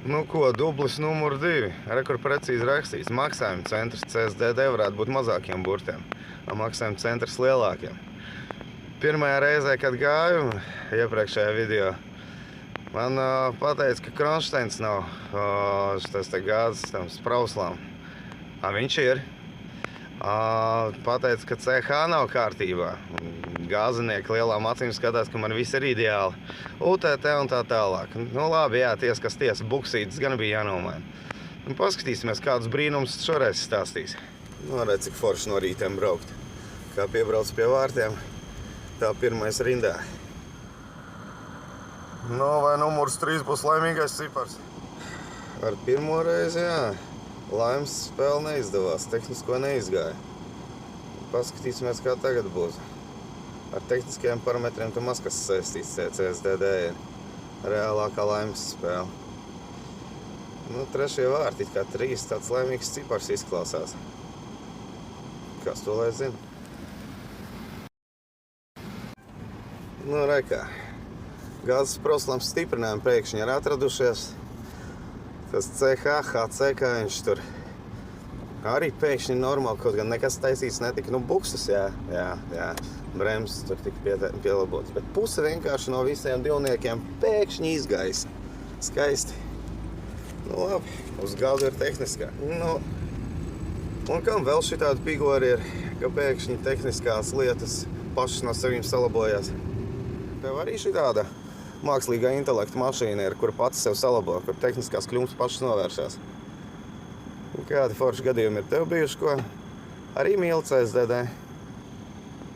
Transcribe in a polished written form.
Nu ko, dublis numur 2. Rekur precīzi rakstīts. Maksājuma centrs CSDD varētu būt mazākiem burtiem, maksājuma centrs lielākiem. Pirmajā reizē, kad gāju, iepriekšējā video, man pateica, ka kronšteins nav tas te gāzes tam sprauslām. Viņš ir. Pateica, ka CH nav kārtībā. Gāzinieki lielām acīm skatās, ka man viss ir ideāli. UTT un tā tālāk. Nu labi, jā, ties, kas tiesa, buksītes gan bija jānomaina. Un paskatīsimies, kādus brīnumus šoreiz stāstīs. Nu, redz, cik forši no rītiem braukt. Kā piebrauc pie vārtiem, tā pirmais rindā. Nu, vai numurs 3 būs laimīgais cipars? Ar pirmo reizi, jā. Laimes spēle neizdevās, tehnisko neizgāja. Paskatīsimies, kā tagad būs. Ar tehniskajiem parametriem tu maz kas saistīts CSDD ir. Reālākā laimes spēle. Nu, trešie vārti, it kā 3, tāds laimīgs cipars izklausās. Kas to lai zina? Nu, rekā. Gāzes proslams stiprinājumi pēkšņi ir atradušies. Tas CH, HC, kā viņš tur arī pēkšņi normāli, kaut gan nekas taisīts netika. Nu, bukses, jā. Bremses tur tika pielabotas. Bet puse vienkārši no visiem divniekiem pēkšņi izgaisa. Skaisti. Nu, labi, uz galda ir tehniskā. Nu, un kam vēl šitādi pigori ir, ka pēkšņi tehniskās lietas pašas no sevīm salabojās? Tev arī šitāda mākslīgā intelekta mašīna ir, kur pats sev salabo, kur tehniskās kļūmes pašas novēršās. Kādi forši gadījumi ir tev bijuši, ko? Arī mīli CSDD?